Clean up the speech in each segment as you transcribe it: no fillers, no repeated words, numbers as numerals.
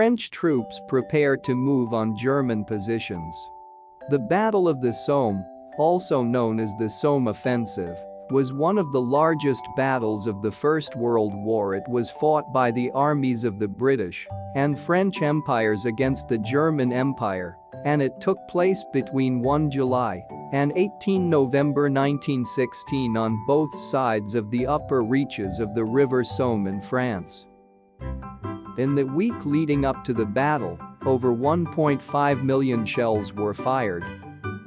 French troops prepared to move on German positions. The Battle of the Somme, also known as the Somme Offensive, was one of the largest battles of the First World War. It was fought by the armies of the British and French empires against the German Empire, and it took place between 1 July and 18 November 1916 on both sides of the upper reaches of the River Somme in France. In the week leading up to the battle, over 1.5 million shells were fired.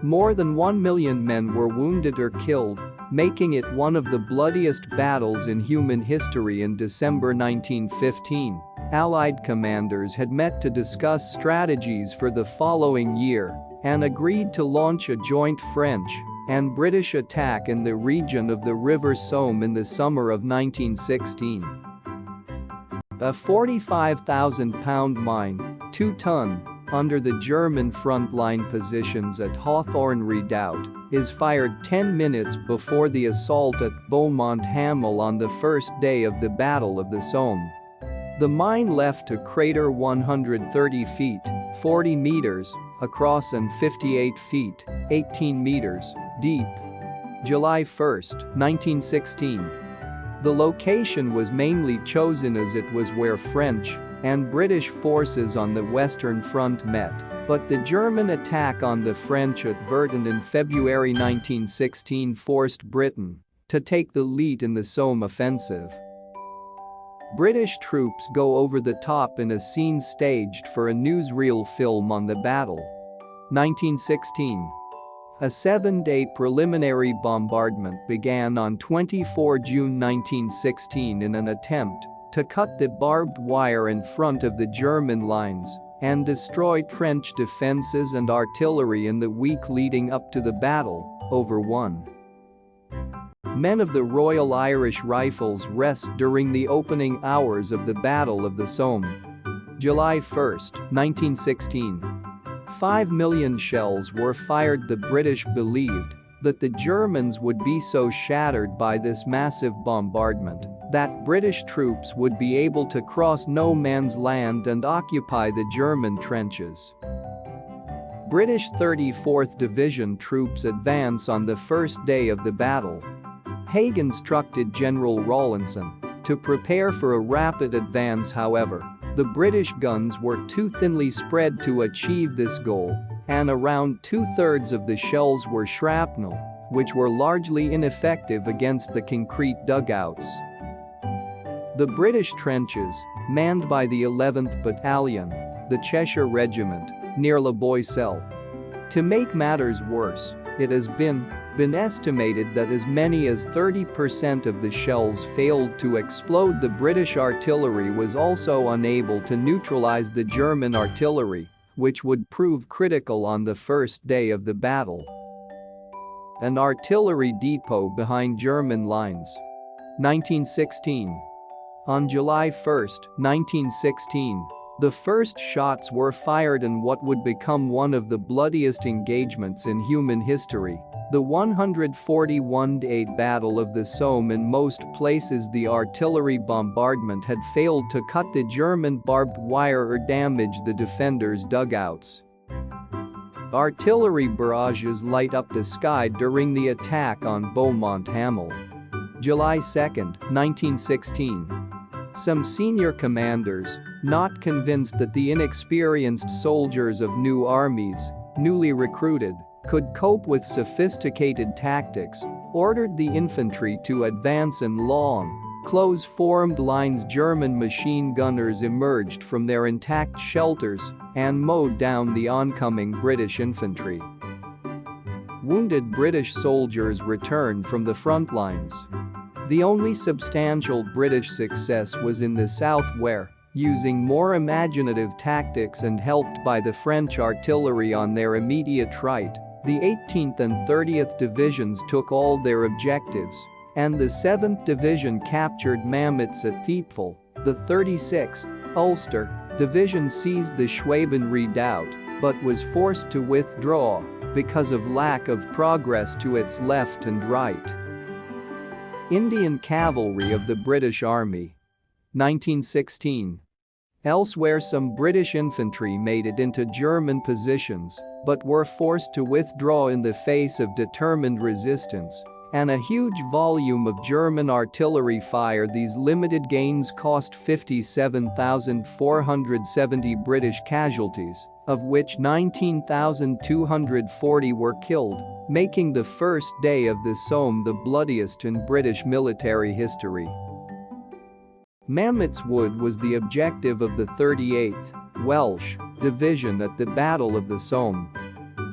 More than 1 million men were wounded or killed, making it one of the bloodiest battles in human history. In December 1915, Allied commanders had met to discuss strategies for the following year and agreed to launch a joint French and British attack in the region of the River Somme in the summer of 1916. A 45,000-pound mine, 2-ton, under the German front-line positions at Hawthorne Redoubt, is fired 10 minutes before the assault at Beaumont-Hamel on the first day of the Battle of the Somme. The mine left a crater 130 feet, 40 meters, across and 58 feet, 18 meters, deep. July 1, 1916. The location was mainly chosen as it was where French and British forces on the Western Front met, but the German attack on the French at Verdun in February 1916 forced Britain to take the lead in the Somme Offensive. British troops go over the top in a scene staged for a newsreel film on the battle. 1916. A 7-day preliminary bombardment began on 24 June 1916 in an attempt to cut the barbed wire in front of the German lines and destroy trench defenses and artillery. In the week leading up to the battle, over 1 men of the Royal Irish Rifles rest during the opening hours of the Battle of the Somme. July 1, 1916. 5 million shells were fired. The British believed that the Germans would be so shattered by this massive bombardment that British troops would be able to cross no man's land and occupy the German trenches. British 34th Division troops advance on the first day of the battle. Haig instructed General Rawlinson to prepare for a rapid advance. However, the British guns were too thinly spread to achieve this goal, and around 2/3 of the shells were shrapnel, which were largely ineffective against the concrete dugouts. The British trenches, manned by the 11th Battalion, the Cheshire Regiment, near La Boisselle. To make matters worse, it has been estimated that as many as 30% of the shells failed to explode. The British artillery was also unable to neutralize the German artillery, which would prove critical on the first day of the battle. An artillery depot behind German lines. 1916. On July 1, 1916, the first shots were fired in what would become one of the bloodiest engagements in human history, the 141-day Battle of the Somme. In most places, the artillery bombardment had failed to cut the German barbed wire or damage the defenders' dugouts. Artillery barrages light up the sky during the attack on Beaumont-Hamel. July 2, 1916. Some senior commanders, not convinced that the inexperienced soldiers of new armies, newly recruited, could cope with sophisticated tactics, ordered the infantry to advance in long, close-formed lines. German machine gunners emerged from their intact shelters and mowed down the oncoming British infantry. Wounded British soldiers returned from the front lines. The only substantial British success was in the south where, using more imaginative tactics and helped by the French artillery on their immediate right, the 18th and 30th Divisions took all their objectives, and the 7th Division captured Mametz at Thiepval. The 36th Ulster Division seized the Schwaben Redoubt but was forced to withdraw because of lack of progress to its left and right. Indian Cavalry of the British Army. 1916. Elsewhere, some British infantry made it into German positions but were forced to withdraw in the face of determined resistance and a huge volume of German artillery fire. These limited gains cost 57,470 British casualties, of which 19,240 were killed, making the first day of the Somme the bloodiest in British military history. Mametz Wood was the objective of the 38th Welsh Division at the Battle of the Somme.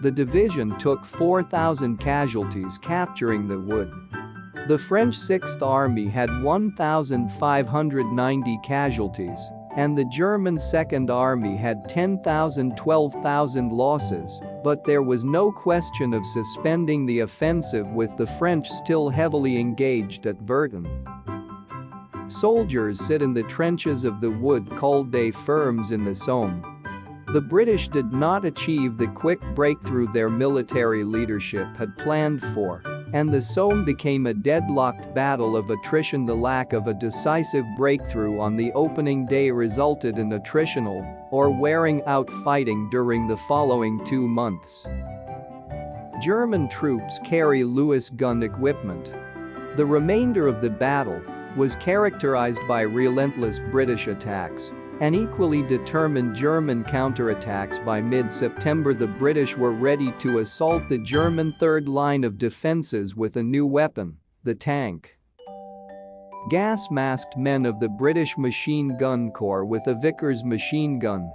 The division took 4,000 casualties capturing the wood. The French 6th Army had 1,590 casualties, and the German 2nd Army had 12,000 losses, but there was no question of suspending the offensive with the French still heavily engaged at Verdun. Soldiers sit in the trenches of the wood called des Fermes in the Somme. The British did not achieve the quick breakthrough their military leadership had planned for, and the Somme became a deadlocked battle of attrition. The lack of a decisive breakthrough on the opening day resulted in attritional or wearing out fighting during the following 2 months. German troops carry Lewis gun equipment. The remainder of the battle was characterized by relentless British attacks and equally determined German counterattacks. By mid-September, the British were ready to assault the German third line of defenses with a new weapon, the tank. Gas-masked men of the British Machine Gun Corps with a Vickers machine gun.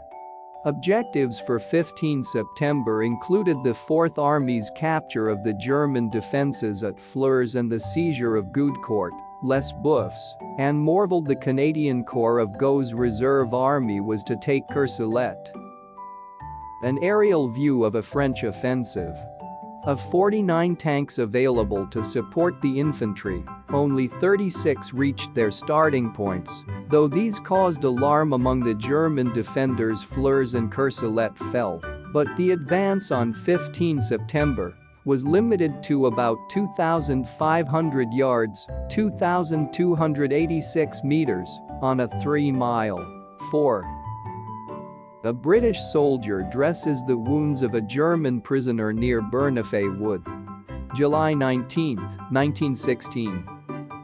Objectives for 15 September included the Fourth Army's capture of the German defenses at Flers and the seizure of Goudecourt, Les Bouffes, and Morville. The Canadian Corps of Gaux's reserve army was to take Courcelette. An aerial view of a French offensive. Of 49 tanks available to support the infantry, only 36 reached their starting points, though these caused alarm among the German defenders. Flers and Courcelette fell, but the advance on 15 September was limited to about 2,500 yards, 2,286 meters, on a 3-mile. 4. A British soldier dresses the wounds of a German prisoner near Bernafay Wood. July 19, 1916.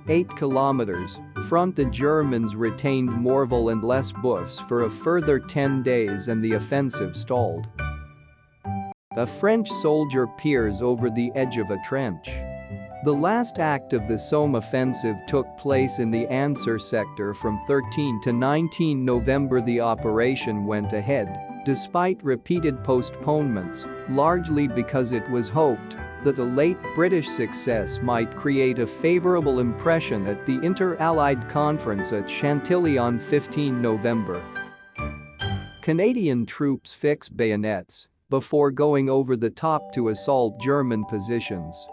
8 kilometers. Front. The Germans retained Morville and Les Bouffes for a further 10 days and the offensive stalled. A French soldier peers over the edge of a trench. The last act of the Somme Offensive took place in the Ansar sector from 13 to 19 November. The operation went ahead, despite repeated postponements, largely because it was hoped that a late British success might create a favorable impression at the Inter-Allied Conference at Chantilly on 15 November. Canadian troops fixed bayonets before going over the top to assault German positions.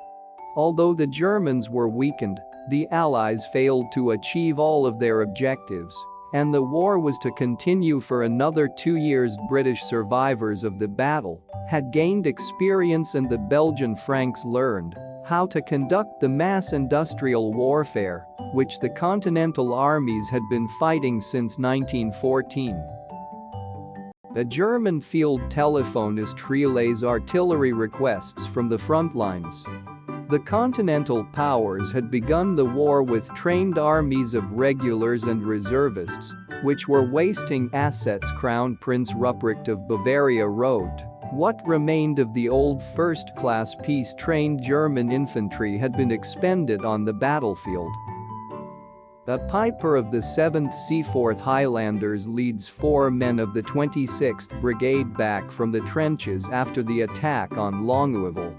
Although the Germans were weakened, the Allies failed to achieve all of their objectives, and the war was to continue for another 2 years. British survivors of the battle had gained experience, and the Belgian Franks learned how to conduct the mass industrial warfare, which the Continental armies had been fighting since 1914. A German field telephonist relays artillery requests from the front lines. The Continental powers had begun the war with trained armies of regulars and reservists, which were wasting assets. Crown Prince Ruprecht of Bavaria wrote, "What remained of the old first-class peace-trained German infantry had been expended on the battlefield." A piper of the 7th Seaforth Highlanders leads 4 men of the 26th Brigade back from the trenches after the attack on Longueville.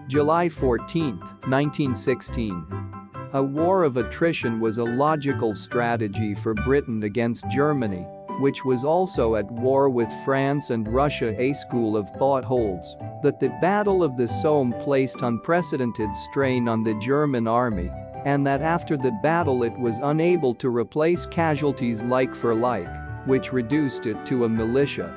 July 14, 1916. A war of attrition was a logical strategy for Britain against Germany, which was also at war with France and Russia. A school of thought holds that the Battle of the Somme placed unprecedented strain on the German army, and that after the battle it was unable to replace casualties like for like, which reduced it to a militia.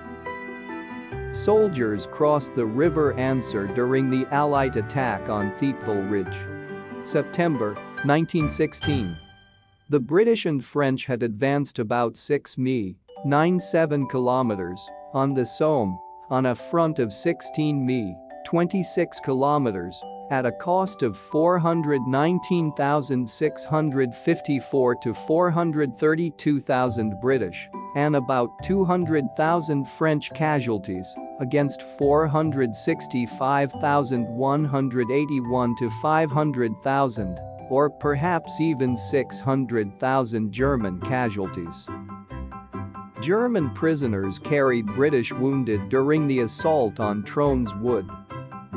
Soldiers crossed the River Ansar during the Allied attack on Thiepval Ridge. September 1916. The British and French had advanced about 6 mi 97 kilometers, on the Somme, on a front of 16 mi, 26 kilometers, at a cost of 419,654 to 432,000 British, and about 200,000 French casualties, against 465,181 to 500,000, or perhaps even 600,000 German casualties. German prisoners carried British wounded during the assault on Trones Wood.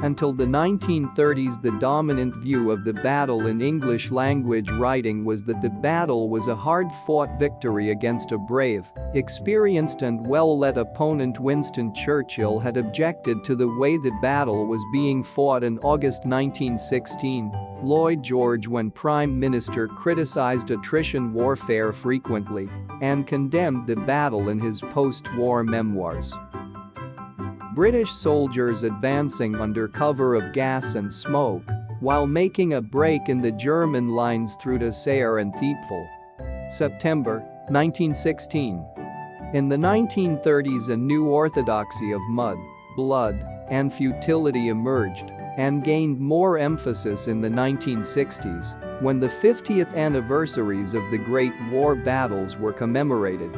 Until the 1930s, the dominant view of the battle in English-language writing was that the battle was a hard-fought victory against a brave, experienced and well-led opponent. Winston Churchill had objected to the way the battle was being fought in August 1916. Lloyd George, when Prime Minister, criticized attrition warfare frequently and condemned the battle in his post-war memoirs. British soldiers advancing under cover of gas and smoke while making a break in the German lines through to Sayre and Thiepval. September 1916. In the 1930s, a new orthodoxy of mud, blood, and futility emerged and gained more emphasis in the 1960s when the 50th anniversaries of the Great War battles were commemorated.